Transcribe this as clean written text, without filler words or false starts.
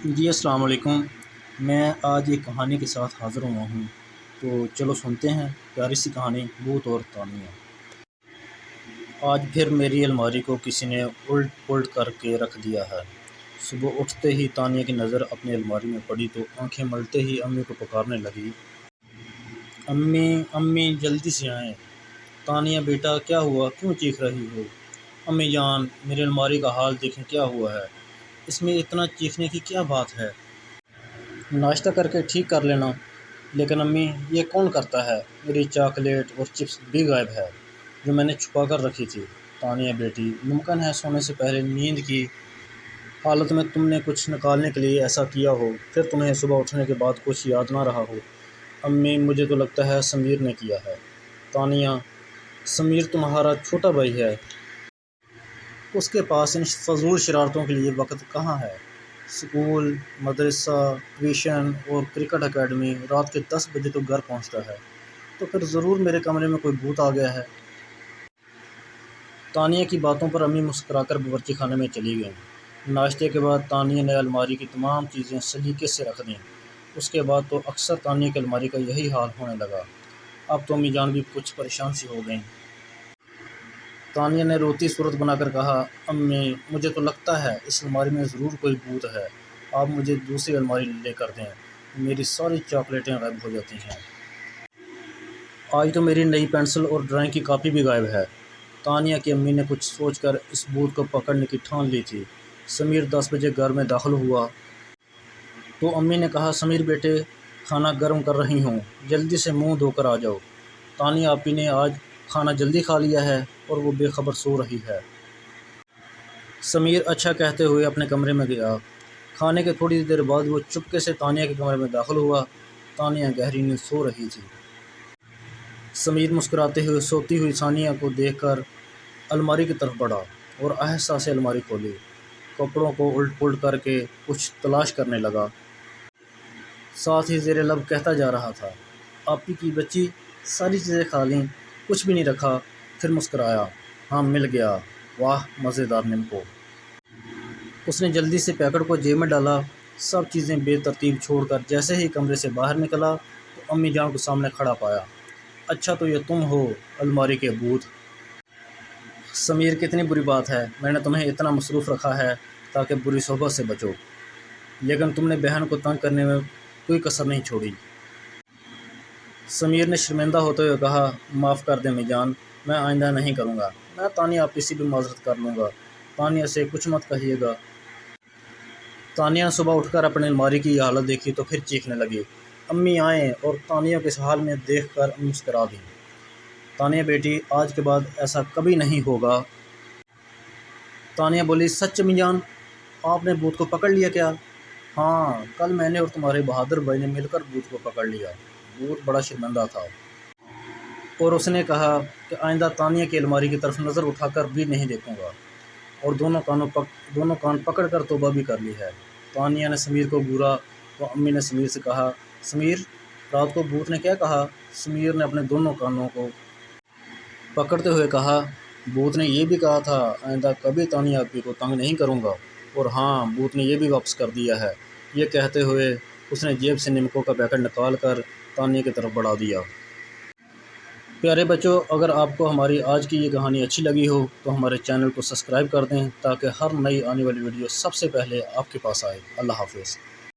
جی السلام علیکم۔ میں آج ایک کہانی کے ساتھ حاضر ہوا ہوں، تو چلو سنتے ہیں پیاری سی کہانی بھوت اور تانیہ۔ آج پھر میری الماری کو کسی نے الٹ پلٹ کر کے رکھ دیا ہے۔ صبح اٹھتے ہی تانیہ کی نظر اپنی الماری میں پڑی تو آنکھیں ملتے ہی امی کو پکارنے لگی، امی امی جلدی سے آئیں۔ تانیہ بیٹا کیا ہوا، کیوں چیخ رہی ہو؟ امی جان میری الماری کا حال دیکھیں کیا ہوا ہے، اس میں اتنا چیخنے کی کیا بات ہے، ناشتہ کر کے ٹھیک کر لینا۔ لیکن امی یہ کون کرتا ہے، میری چاکلیٹ اور چپس بھی غائب ہے جو میں نے چھپا کر رکھی تھی۔ تانیہ بیٹی ممکن ہے سونے سے پہلے نیند کی حالت میں تم نے کچھ نکالنے کے لیے ایسا کیا ہو، پھر تمہیں صبح اٹھنے کے بعد کچھ یاد نہ رہا ہو۔ امی مجھے تو لگتا ہے سمیر نے کیا ہے۔ تانیہ سمیر تمہارا چھوٹا بھائی ہے، اس کے پاس ان فضول شرارتوں کے لیے وقت کہاں ہے؟ اسکول، مدرسہ، ٹیوشن اور کرکٹ اکیڈمی، رات کے 10 بجے تو گھر پہنچتا ہے، تو پھر ضرور میرے کمرے میں کوئی بھوت آ گیا ہے۔ تانیہ کی باتوں پر امی مسکرا کر باورچی خانے میں چلی گئیں۔ ناشتے کے بعد تانیہ نے الماری کی تمام چیزیں سلیقے سے رکھ دیں۔ اس کے بعد تو اکثر تانیہ کی الماری کا یہی حال ہونے لگا۔ اب تو امی جان بھی کچھ پریشان سی ہو گئیں۔ تانیہ نے روتی صورت بنا کر کہا، امی مجھے تو لگتا ہے اس الماری میں ضرور کوئی بھوت ہے، آپ مجھے دوسری الماری لے کر دیں، میری ساری چاکلیٹیں غائب ہو جاتی ہیں۔ آج تو میری نئی پینسل اور ڈرائنگ کی کاپی بھی غائب ہے۔ تانیہ کی امی نے کچھ سوچ کر اس بھوت کو پکڑنے کی ٹھان لی تھی۔ سمیر 10 بجے گھر میں داخل ہوا تو امی نے کہا، سمیر بیٹے کھانا گرم کر رہی ہوں، جلدی سے منہ دھو کر آ جاؤ۔ تانیہ آپی نے آج کھانا جلدی کھا لیا ہے اور وہ بے خبر سو رہی ہے۔ سمیر اچھا کہتے ہوئے اپنے کمرے میں گیا۔ کھانے کے تھوڑی دیر بعد وہ چپکے سے تانیہ کے کمرے میں داخل ہوا۔ تانیہ گہری نیند سو رہی تھی۔ سمیر مسکراتے ہوئے سوتی ہوئی تانیہ کو دیکھ کر الماری کی طرف بڑھا اور آہستہ سے الماری کھولی، کپڑوں کو الٹ پلٹ کر کے کچھ تلاش کرنے لگا، ساتھ ہی زیر لب کہتا جا رہا تھا، آپی کی بچی ساری چیزیں کھا لیں، کچھ بھی نہیں رکھا۔ پھر مسکرایا، ہاں مل گیا، واہ مزیدار نمکو۔ اس نے جلدی سے پیکٹ کو جیب میں ڈالا، سب چیزیں بے ترتیب چھوڑ کر جیسے ہی کمرے سے باہر نکلا تو امی جان کو سامنے کھڑا پایا۔ اچھا تو یہ تم ہو الماری کے بھوت؟ سمیر کتنی بری بات ہے، میں نے تمہیں اتنا مصروف رکھا ہے تاکہ بری صحبت سے بچو، لیکن تم نے بہن کو تنگ کرنے میں کوئی کسر نہیں چھوڑی۔ سمیر نے شرمندہ ہوتے ہوئے کہا، معاف کر دیں امی جان، میں آئندہ نہیں کروں گا، میں تانیہ آپی سے بھی معذرت کر لوں گا، تانیہ سے کچھ مت کہیے گا۔ تانیہ نے صبح اٹھ کر اپنی الماری کی یہ حالت دیکھی تو پھر چیخنے لگی، امی آئیں، اور تانیہ کے اس حال میں دیکھ کر مسکرا دیں۔ تانیہ بیٹی آج کے بعد ایسا کبھی نہیں ہوگا۔ تانیہ بولی، سچ امی جان، آپ نے بھوت کو پکڑ لیا کیا؟ ہاں، کل میں نے اور تمہارے بہادر بھائی نے مل کر بھوت کو پکڑ لیا۔ بھوت بڑا شرمندہ تھا اور اس نے کہا کہ آئندہ تانیہ کی الماری کی طرف نظر اٹھا کر بھی نہیں دیکھوں گا، اور دونوں کان پکڑ کر توبہ بھی کر لی ہے۔ تانیہ نے سمیر کو گھورا تو امی نے سمیر سے کہا، سمیر رات کو بھوت نے کیا کہا؟ سمیر نے اپنے دونوں کانوں کو پکڑتے ہوئے کہا، بھوت نے یہ بھی کہا تھا آئندہ کبھی تانیہ آپی کو تنگ نہیں کروں گا، اور ہاں بھوت نے یہ بھی واپس کر دیا ہے۔ یہ کہتے ہوئے اس نے جیب سے نمکو کا پیکٹ نکال کر تانیہ کی طرف بڑھا دیا۔ پیارے بچوں، اگر آپ کو ہماری آج کی یہ کہانی اچھی لگی ہو تو ہمارے چینل کو سبسکرائب کر دیں تاکہ ہر نئی آنے والی ویڈیو سب سے پہلے آپ کے پاس آئے۔ اللہ حافظ۔